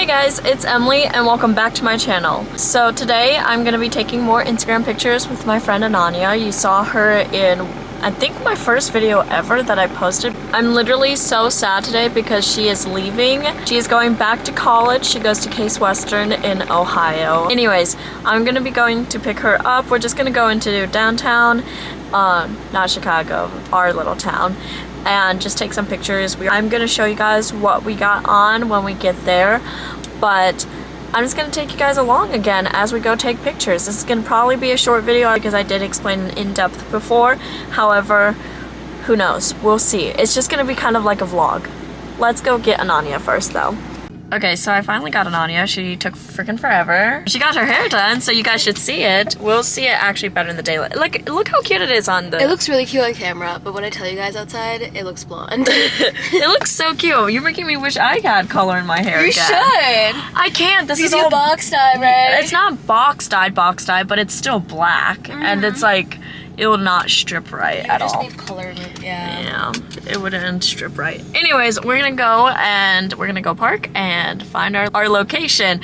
Hey guys, it's Emily and welcome back to my channel. So today I'm going to be taking more Instagram pictures with my friend Ananya. You saw her in, I think, my first video ever that I posted. I'm literally so sad today because she is leaving. She is going back to college. She goes to Case Western in Ohio. Anyways, I'm going to be going to pick her up. We're just going to go into downtown, not Chicago, our little town, and just take some pictures. I'm gonna show you guys what we got on when we get there, but I'm just gonna take you guys along again as we go take pictures. This is gonna probably be a short video because I did explain in depth before. However, who knows? We'll see. It's just gonna be kind of like a vlog. Let's go get Ananya first though. Okay, so I finally got Ananya. She took freaking forever. She got her hair done, so you guys should see it. We'll see it actually better in the daylight. Like, look how cute it is on the... It looks really cute on camera, but when I tell you guys outside, it looks blonde. It looks so cute. You're making me wish I had color in my hair again. You should! I can't. This is all box dye, right? It's not box dyed, but it's still black. And it's like... it will not strip right at all. You just need color in it, yeah. It wouldn't strip right. Anyways, we're gonna go and we're gonna go park and find our location.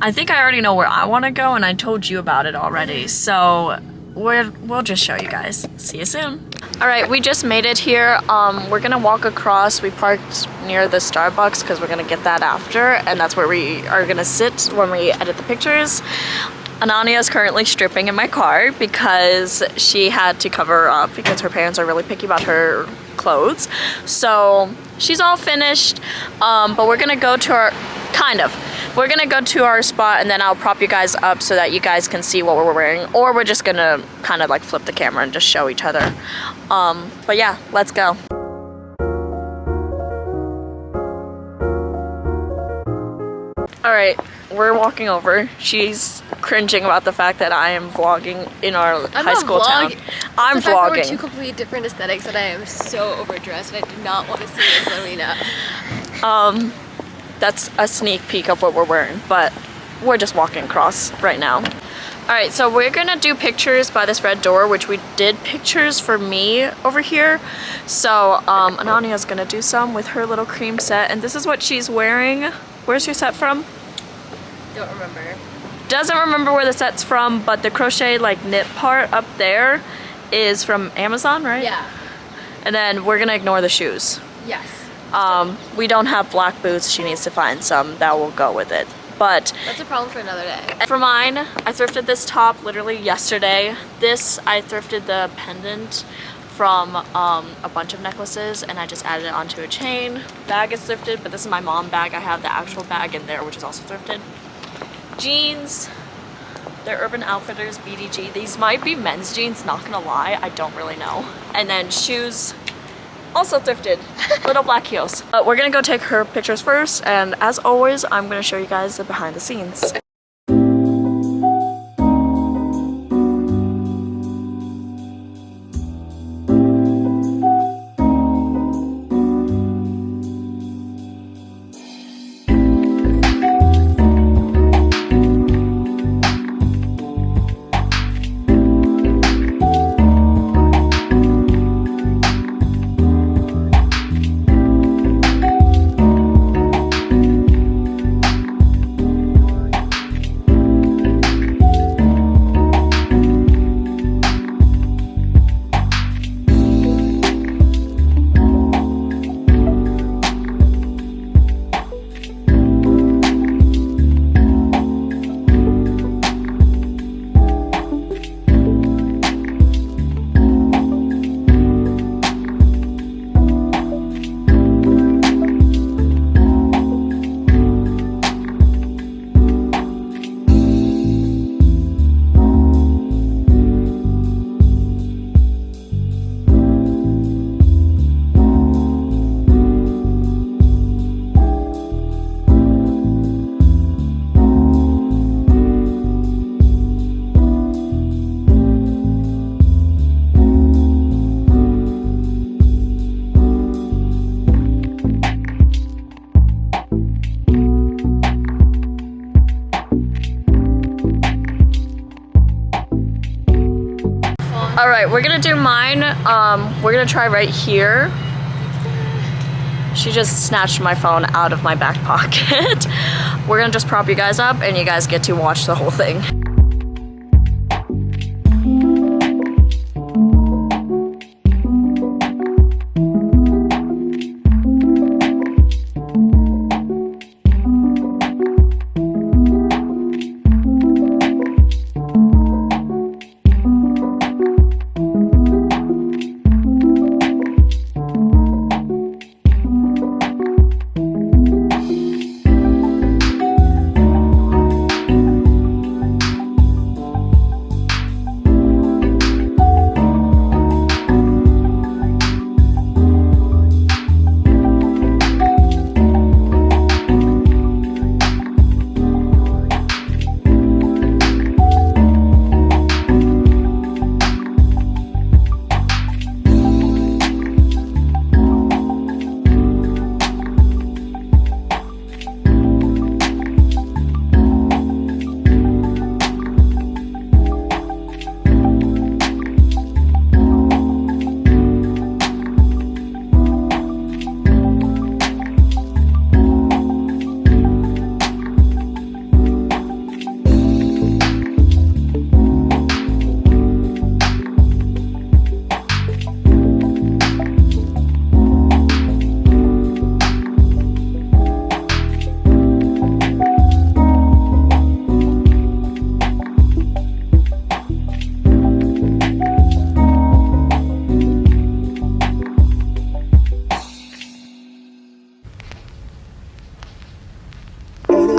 I think I already know where I want to go, and I told you about it already. So we'll just show you guys. See you soon. All right, we just made it here. We're gonna walk across. We parked near the Starbucks because we're gonna get that after, and that's where we are gonna sit when we edit the pictures. Ananya is currently stripping in my car because she had to cover her up because her parents are really picky about her clothes. So she's all finished, but we're gonna go to our, we're gonna go to our spot, and then I'll prop you guys up so that you guys can see what we're wearing, or we're just gonna kind of like flip the camera and just show each other. But yeah, let's go. All right, we're walking over. She's cringing about the fact that I am vlogging in our high school town. I'm vlogging. We're two completely different aesthetics, and I am so overdressed, and I do not want to see it, Selena. That's a sneak peek of what we're wearing, but we're just walking across right now. All right, so we're gonna do pictures by this red door, which we did pictures for me over here. So Ananya's gonna do some with her little cream set, and this is what she's wearing. Where's your set from? Don't remember. Doesn't remember where the set's from, but the crochet like knit part up there is from Amazon, right? Yeah. And then we're gonna ignore the shoes. Yes. We don't have black boots. She needs to find some that will go with it. But that's a problem for another day. for mine, I thrifted this top literally yesterday. This, I thrifted the pendant from a bunch of necklaces, and I just added it onto a chain. Bag is thrifted, but this is my mom bag. I have the actual bag in there, which is also thrifted. Jeans, they're Urban Outfitters BDG. These might be men's jeans, not gonna lie, I don't really know. And then shoes, also thrifted, little black heels. But we're gonna go take her pictures first, and as always, I'm gonna show you guys the behind the scenes. All right, we're gonna do mine. We're gonna try right here. She just snatched my phone out of my back pocket. We're gonna just prop you guys up and you guys get to watch the whole thing.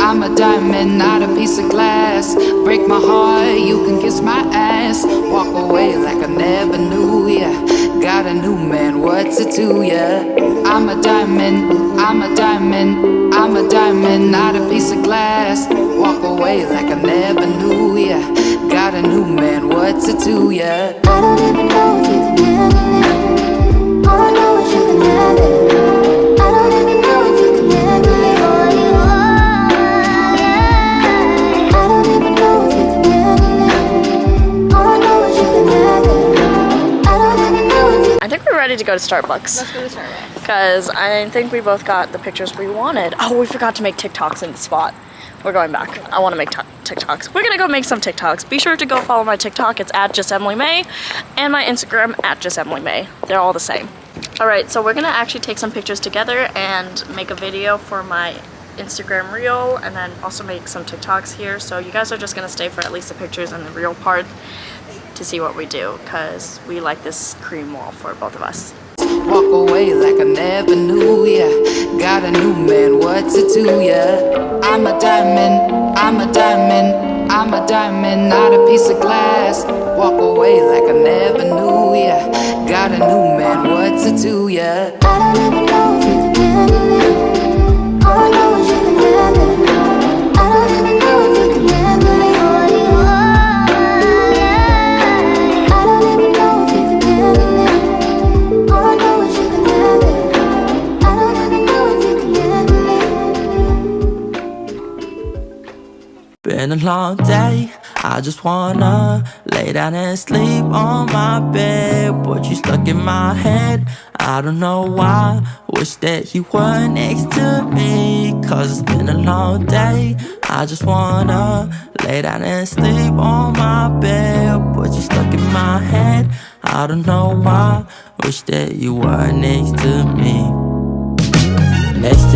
I'm a diamond, not a piece of glass. Break my heart, you can kiss my ass. Walk away like I never knew ya. Got a new man, what's it to ya? I'm a diamond, I'm a diamond, I'm a diamond, not a piece of glass. Walk away like I never knew ya. Got a new man, what's it to ya? I don't even know if you can handle it. All I know is you can have it. I don't even know if you can handle it. I don't even know if you can handle it. All I know is you can have it. I don't even know if you. I think we're ready to go to Starbucks. Let's go to Starbucks. Because I think we both got the pictures we wanted. Oh, we forgot to make TikToks in the spot. We're going back. I want to make TikToks. We're gonna go make some TikToks. Be sure to go follow my TikTok. It's at JustEmilyMay, and my Instagram at JustEmilyMay. They're all the same. All right, so we're gonna actually take some pictures together and make a video for my Instagram reel, and then also make some TikToks here. So you guys are just gonna stay for at least the pictures and the reel part to see what we do, because we like this cream wall for both of us. Walk away like I never knew ya. Got a new man, what's it to ya? I'm a diamond, I'm a diamond, I'm a diamond, not a piece of glass. Walk away like I never knew ya. Got a new man, what's it to ya? I don't even know if you can handle it. All I know is you can have it. I don't even know if you can handle it. I don't even know if you can handle it. All I know is you can have it. I don't even know if you can handle it. Been a long day, I just wanna lay down and sleep on my bed. But you stuck in my head, I don't know why. Wish that you were next to me, cause it's been a long day. I just wanna lay down and sleep on my bed. But you stuck in my head, I don't know why. Wish that you were next to me. Next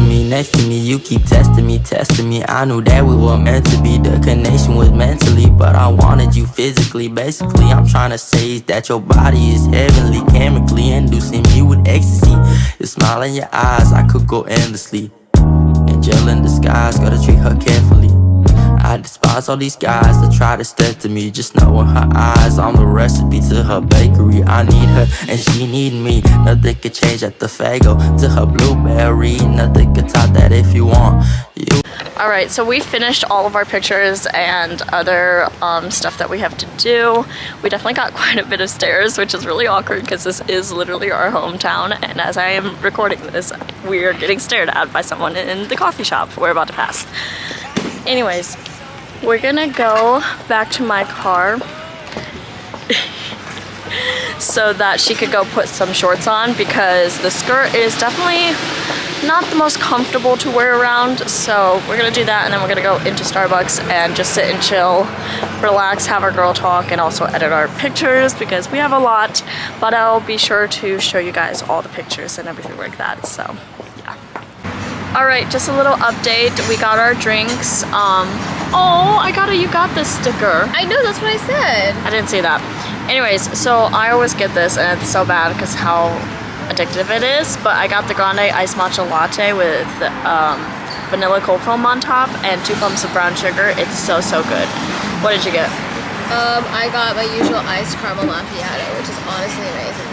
to me, you keep testing me. I knew that we were meant to be. The connection was mentally, but I wanted you physically. Basically, I'm trying to say is that your body is heavenly, chemically inducing me with ecstasy. Your smile in your eyes, I could go endlessly. Angel in disguise, gotta treat her carefully. I despise all these guys that try to step to me. Just knowing her eyes, I'm the recipe to her bakery. I need her and she need me. Nothing could change at the Fago to her blueberry. Nothing could top that if you want you. Alright, so we finished all of our pictures and other stuff that we have to do. We definitely got quite a bit of stares, which is really awkward because this is literally our hometown, and as I am recording this, we are getting stared at by someone in the coffee shop we're about to pass. Anyways, we're gonna go back to my car so that she could go put some shorts on, because the skirt is definitely not the most comfortable to wear around, so we're gonna do that, and then we're gonna go into Starbucks and just sit and chill, relax, have our girl talk, and also edit our pictures because we have a lot, but I'll be sure to show you guys all the pictures and everything like that, so yeah. All right, just a little update. We got our drinks. Oh, you got this sticker. I know, that's what I said. I didn't see that. Anyways, so I always get this, and it's so bad because how addictive it is, but I got the grande iced matcha latte with vanilla cold foam on top and 2 pumps of brown sugar. It's so good. What did you get? I got my usual iced caramel macchiato, which is honestly amazing.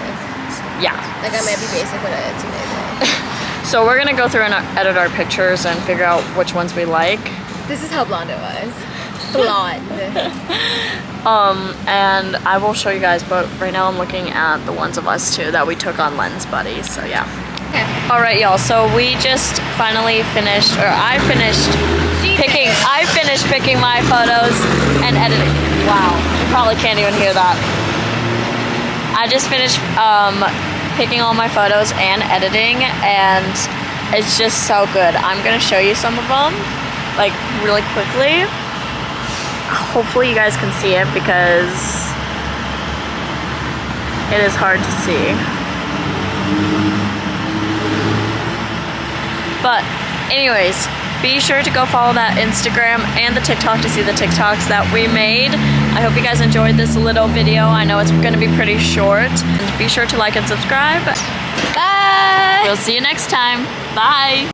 Yeah. Like, I might be basic, but it's amazing. So we're gonna go through and edit our pictures and figure out which ones we like. This is how blonde it was. Blonde. And I will show you guys, but right now I'm looking at the ones of us two that we took on Lens Buddy, so yeah. Okay. All right, y'all, so we just finally finished, or I finished picking my photos and editing. Wow, you probably can't even hear that. I just finished picking all my photos and editing, and it's just so good. I'm gonna show you some of them, like really quickly. Hopefully you guys can see it because it is hard to see. But anyways, be sure to go follow that Instagram and the TikTok to see the TikToks that we made. I hope you guys enjoyed this little video. I know it's gonna be pretty short. And be sure to like and subscribe. Bye! We'll see you next time. Bye!